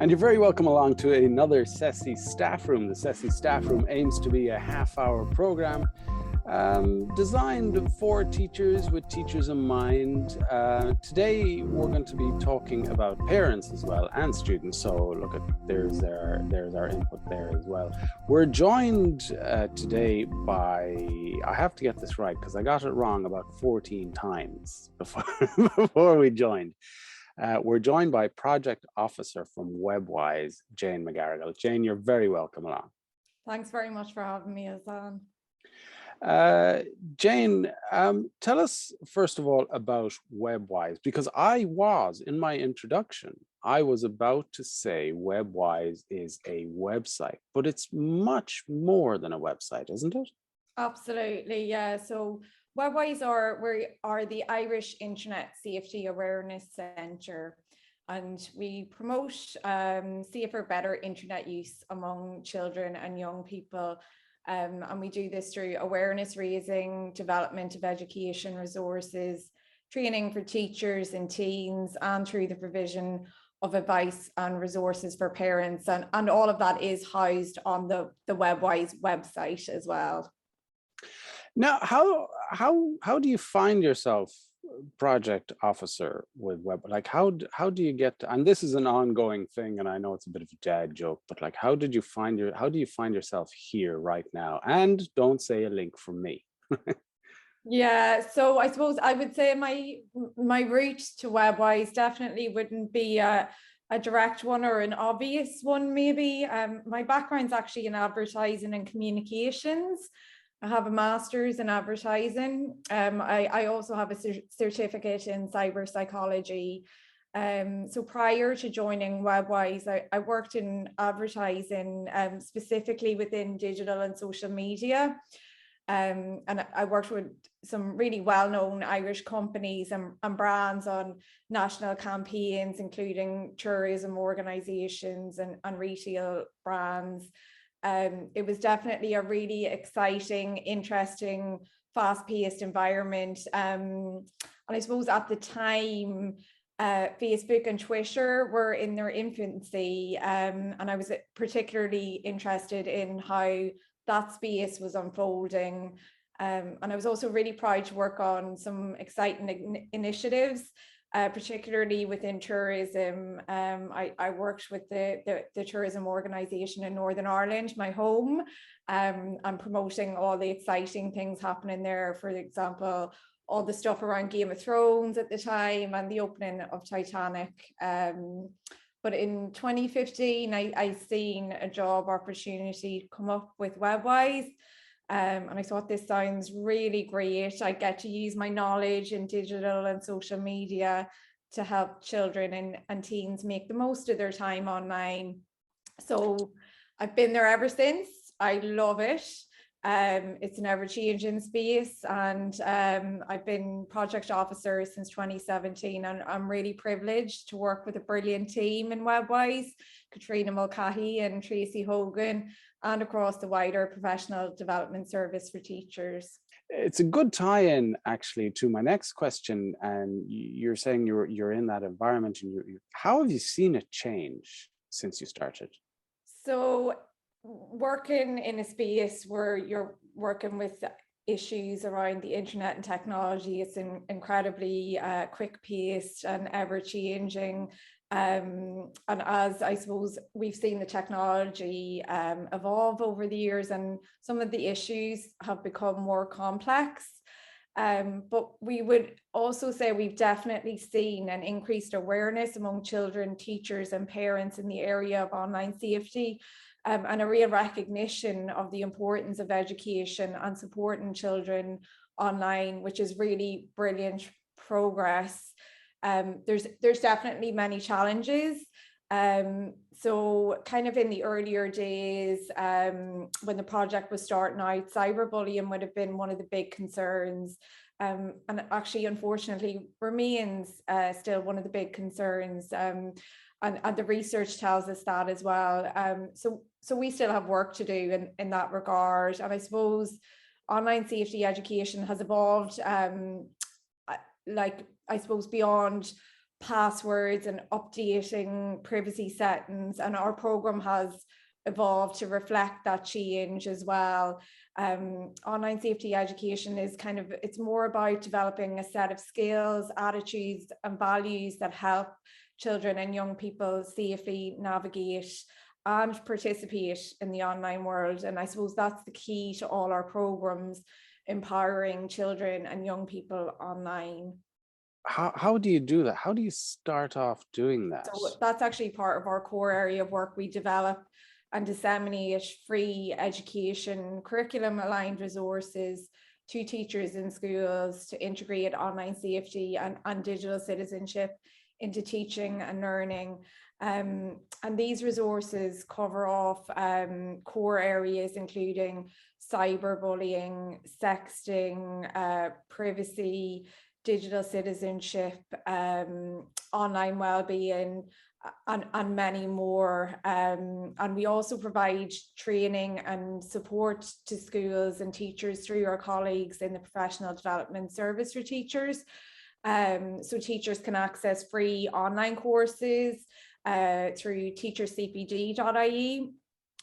And you're very welcome along to another CESI Staff Room. The CESI Staff Room aims to be a half-hour program designed for teachers with teachers in mind. Today, we're going to be talking about parents as well and students. So look at, there's our input there as well. We're joined today by, I have to get this right because I got it wrong about 14 times before we joined. We're joined by Project Officer from Webwise, Jane McGarrigle. Jane, you're very welcome along. Thanks very much for having me, Azan. Jane, tell us first of all about Webwise, because in my introduction, I was about to say Webwise is a website, but it's much more than a website, isn't it? Absolutely, yeah. So Webwise are the Irish Internet Safety Awareness Centre, and we promote safer, better internet use among children and young people. And we do this through awareness raising, development of education resources, training for teachers and teens, and through the provision of advice and resources for parents. And all of that is housed on the Webwise website as well. Now, how do you find yourself project officer with Web? Like, how do you get to, and this is an ongoing thing, and I know it's a bit of a dad joke, but like, how do you find yourself here right now? And don't say a link from me. Yeah, so I suppose I would say my route to Webwise definitely wouldn't be a direct one or an obvious one, maybe. My background's actually in advertising and communications. I have a master's in advertising. I also have a certificate in cyber psychology. So prior to joining Webwise, I worked in advertising, specifically within digital and social media. And I worked with some really well-known Irish companies and brands on national campaigns, including tourism organisations and retail brands. It was definitely a really exciting, interesting, fast-paced environment. And I suppose at the time, Facebook and Twitter were in their infancy, and I was particularly interested in how that space was unfolding. And I was also really proud to work on some exciting initiatives, particularly within tourism. I worked with the tourism organisation in Northern Ireland, my home, and promoting all the exciting things happening there. For example, all the stuff around Game of Thrones at the time and the opening of Titanic. But in 2015, I seen a job opportunity come up with Webwise. And I thought, this sounds really great. I get to use my knowledge in digital and social media to help children and teens make the most of their time online. So I've been there ever since. I love it. It's an ever-changing space, and I've been project officer since 2017, and I'm really privileged to work with a brilliant team in Webwise, Katrina Mulcahy and Tracy Hogan, and across the wider professional development service for teachers. It's a good tie-in actually to my next question, and you're saying you're in that environment, and how have you seen it change since you started? So working in a space where you're working with issues around the internet and technology, it's incredibly quick-paced and ever-changing. And as I suppose we've seen the technology evolve over the years, and some of the issues have become more complex. But we would also say we've definitely seen an increased awareness among children, teachers, and parents in the area of online safety, and a real recognition of the importance of education and supporting children online, which is really brilliant progress. There's definitely many challenges. So kind of in the earlier days, when the project was starting out, cyberbullying would have been one of the big concerns, and actually unfortunately remains still one of the big concerns, and the research tells us that as well. So we still have work to do in that regard, and I suppose online safety education has evolved, like I suppose beyond passwords and updating privacy settings, and our program has evolved to reflect that change as well. Online safety education is it's more about developing a set of skills, attitudes and values that help children and young people safely navigate and participate in the online world. And I suppose that's the key to all our programs, empowering children and young people online. How do you do that? How do you start off doing that? So that's actually part of our core area of work. We develop and disseminate free education, curriculum aligned resources to teachers in schools to integrate online safety and digital citizenship into teaching and learning. And these resources cover off core areas including cyberbullying, sexting, privacy, digital citizenship, online well-being, and many more. And we also provide training and support to schools and teachers through our colleagues in the professional development service for teachers. So teachers can access free online courses through teachercpd.ie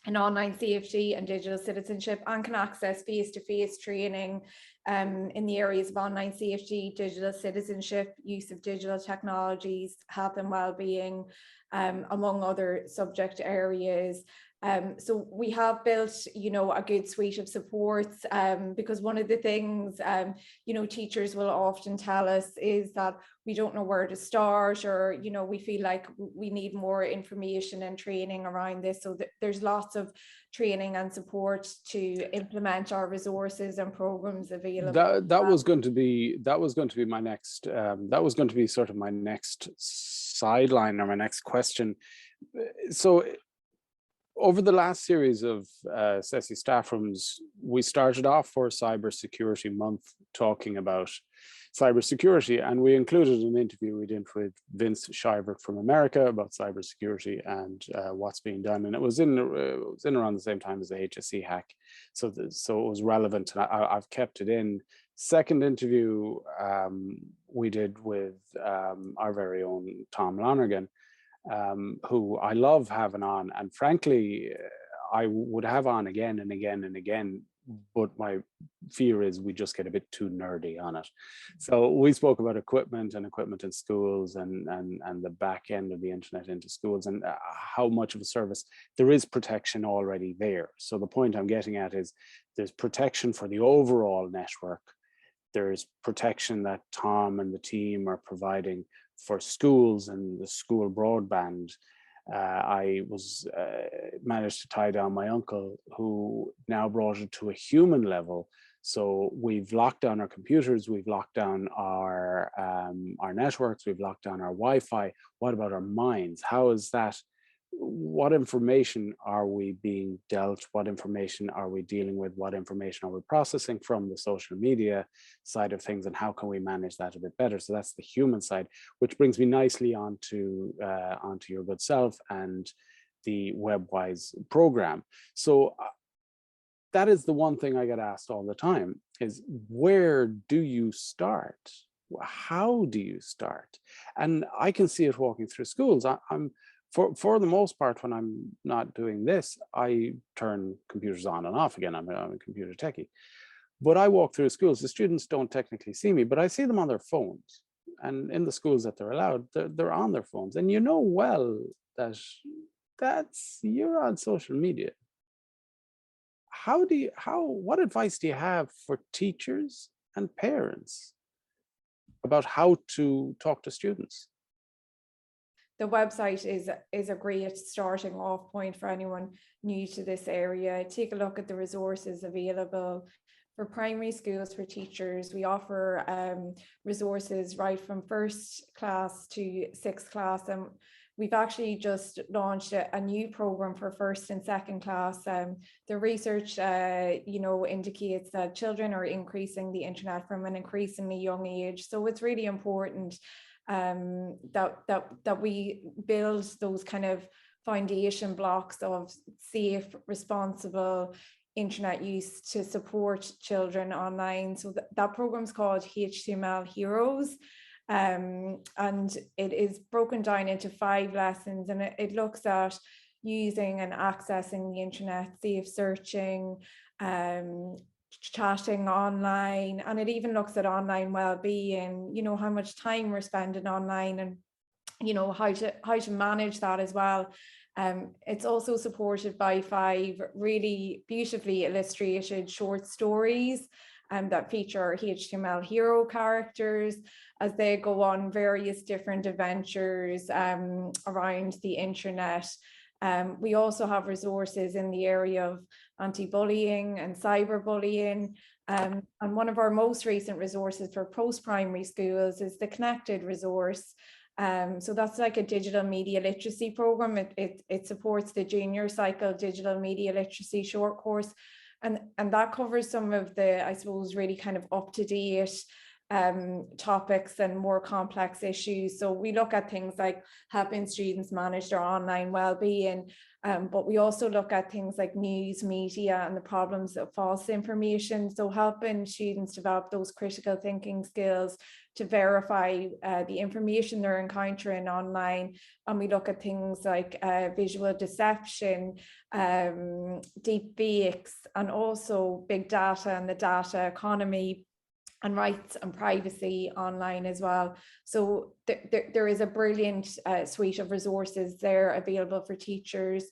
and online safety and digital citizenship, and can access face-to-face training in the areas of online safety, digital citizenship, use of digital technologies, health and well-being, among other subject areas. So we have built, a good suite of supports, because one of the things, teachers will often tell us is that we don't know where to start, or, we feel like we need more information and training around this. So there's lots of training and support to implement our resources and programs available. That was going to be my next, that was going to be sort of my next sideline or my next question. So over the last series of CESI staff rooms, we started off for Cybersecurity Month talking about cybersecurity, and we included an interview we did with Vince Shivert from America about cybersecurity and what's being done, and it was in around the same time as the HSE hack, so it was relevant, and I've kept it in. Second interview we did with our very own Tom Lonergan, who I love having on, and frankly I would have on again and again and again, but my fear is we just get a bit too nerdy on it. So we spoke about equipment in schools, and the back end of the internet into schools, and how much of a service there is protection already there. So the point I'm getting at is there's protection for the overall network. There's protection that Tom and the team are providing for schools and the school broadband. I was managed to tie down my uncle, who now brought it to a human level. So we've locked down our computers, we've locked down our networks, we've locked down our Wi-Fi. What about our minds? How is that? What information are we being dealt? What information are we dealing with? What information are we processing from the social media side of things? And how can we manage that a bit better? So that's the human side, which brings me nicely onto your good self and the Webwise program. So that is the one thing I get asked all the time is, where do you start? How do you start? And I can see it walking through schools. For the most part, when I'm not doing this, I turn computers on and off again. I'm a computer techie. But I walk through schools. The students don't technically see me, but I see them on their phones. And in the schools that they're allowed, they're on their phones. And you know well that you're on social media. What advice do you have for teachers and parents about how to talk to students? The website is a great starting off point for anyone new to this area. Take a look at the resources available for primary schools for teachers. We offer resources right from first class to sixth class, and we've actually just launched a new program for first and second class. The research, indicates that children are increasing the internet from an increasingly young age. So it's really important that we build those kind of foundation blocks of safe, responsible internet use to support children online. So that program's called HTML Heroes. And it is broken down into 5 lessons, and it looks at using and accessing the internet, safe searching, chatting online, and it even looks at online well-being, you know, how much time we're spending online, and you know how to manage that as well. It's also supported by 5 really beautifully illustrated short stories that feature HTML hero characters as they go on various different adventures around the internet. We also have resources in the area of anti-bullying and cyberbullying. And one of our most recent resources for post-primary schools is the Connected resource. So that's like a digital media literacy program. It supports the junior cycle digital media literacy short course. And that covers some of the, I suppose, really kind of up-to-date topics and more complex issues. So we look at things like helping students manage their online well-being, but we also look at things like news media and the problems of false information. So helping students develop those critical thinking skills to verify the information they're encountering online. And we look at things like visual deception, deep fakes, and also big data and the data economy, and rights and privacy online as well. So there is a brilliant suite of resources there available for teachers.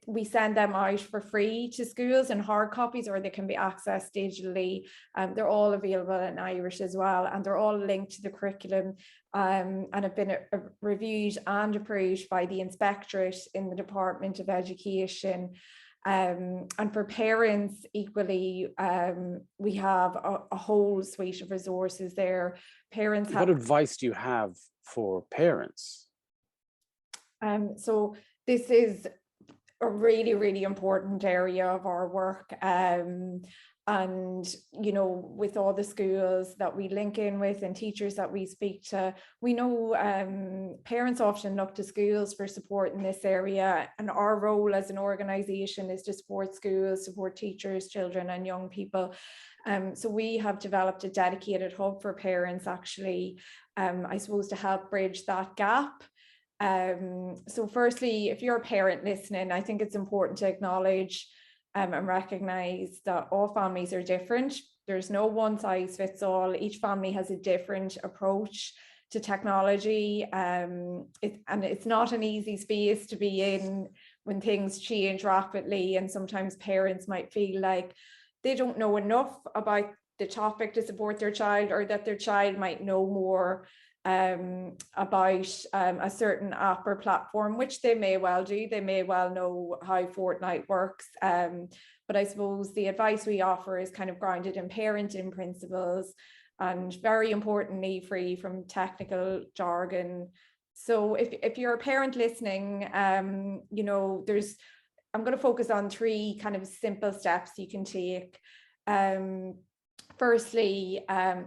We send them out for free to schools in hard copies, or they can be accessed digitally. They're all available in Irish as well, and they're all linked to the curriculum and have been reviewed and approved by the inspectorate in the Department of Education. And for parents equally, we have a whole suite of resources there. Parents have. What advice do you have for parents? So this is a really, really important area of our work. And, you know, with all the schools that we link in with and teachers that we speak to, we know parents often look to schools for support in this area. And our role as an organisation is to support schools, support teachers, children and young people. So we have developed a dedicated hub for parents, actually, I suppose, to help bridge that gap. So firstly, if you're a parent listening, I think it's important to acknowledge and recognize that all families are different. There's no one size fits all. Each family has a different approach to technology. And it's not an easy space to be in when things change rapidly. And sometimes parents might feel like they don't know enough about the topic to support their child, or that their child might know more about a certain app or platform, which they may well do. They may well know how Fortnite works. But I suppose the advice we offer is kind of grounded in parenting principles and, very importantly, free from technical jargon. So if you're a parent listening, you know, I'm going to focus on 3 kind of simple steps you can take. Firstly,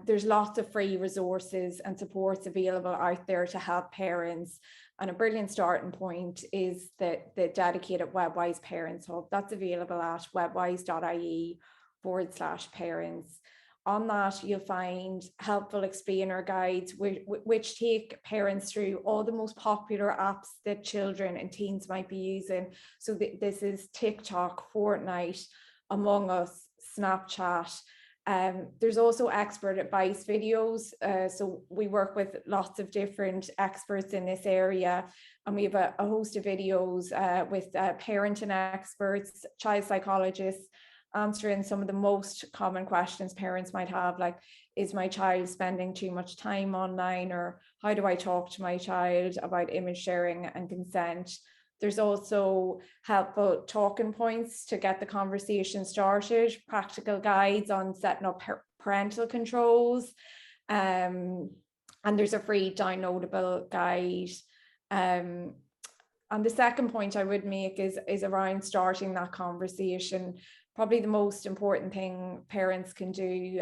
there's lots of free resources and supports available out there to help parents. And a brilliant starting point is the dedicated Webwise Parents Hub. That's available at webwise.ie/parents. On that, you'll find helpful explainer guides which take parents through all the most popular apps that children and teens might be using. So this is TikTok, Fortnite, Among Us, Snapchat. There's also expert advice videos. So we work with lots of different experts in this area, and we have a host of videos with parenting experts, child psychologists, answering some of the most common questions parents might have, like, is my child spending too much time online? Or how do I talk to my child about image sharing and consent? There's also helpful talking points to get the conversation started, practical guides on setting up parental controls, and there's a free downloadable guide. And the second point I would make is around starting that conversation. Probably the most important thing parents can do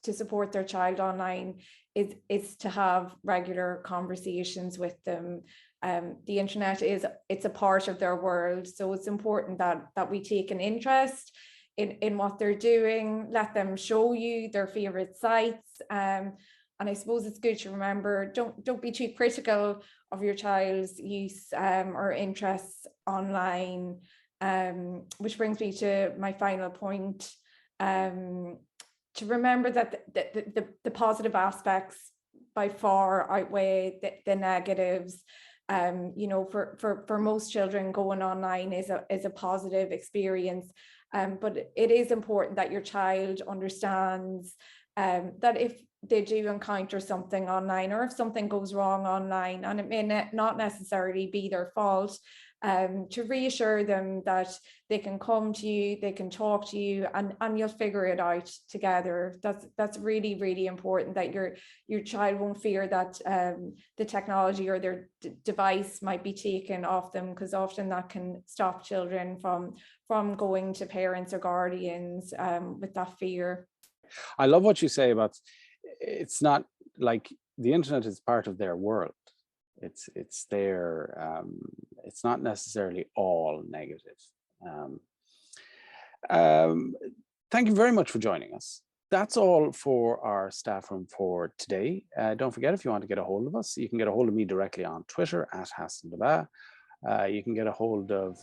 to support their child online is to have regular conversations with them. The internet it's a part of their world, so it's important that we take an interest in what they're doing. Let them show you their favorite sites, and And I suppose it's good to remember, don't be too critical of your child's use or interests online. Which brings me to my final point, to remember that the positive aspects by far outweigh the negatives. You know, for most children, going online is a positive experience, but it is important that your child understands that if they do encounter something online, or if something goes wrong online, and it may not necessarily be their fault, to reassure them that they can come to you, they can talk to you, and you'll figure it out together. That's really, really important, that your child won't fear that the technology or their device might be taken off them, because often that can stop children from going to parents or guardians with that fear. I love what you say about, it's not like the internet is part of their world. It's their, it's not necessarily all negative. Thank you very much for joining us. That's all for our staff room for today. Don't forget, if you want to get a hold of us, you can get a hold of me directly on Twitter @HassanDaba. You can get a hold of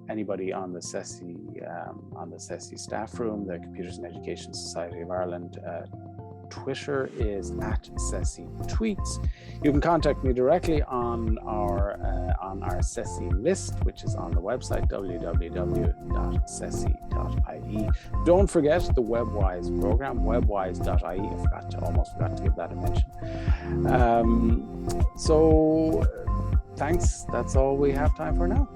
anybody on the CESI staff room, the Computers and Education Society of Ireland. Twitter is @CESI Tweets. You can contact me directly on our CESI list, which is on the website www.cesi.ie. Don't forget the Webwise program, webwise.ie. Almost forgot to give that a mention. So thanks. That's all we have time for now.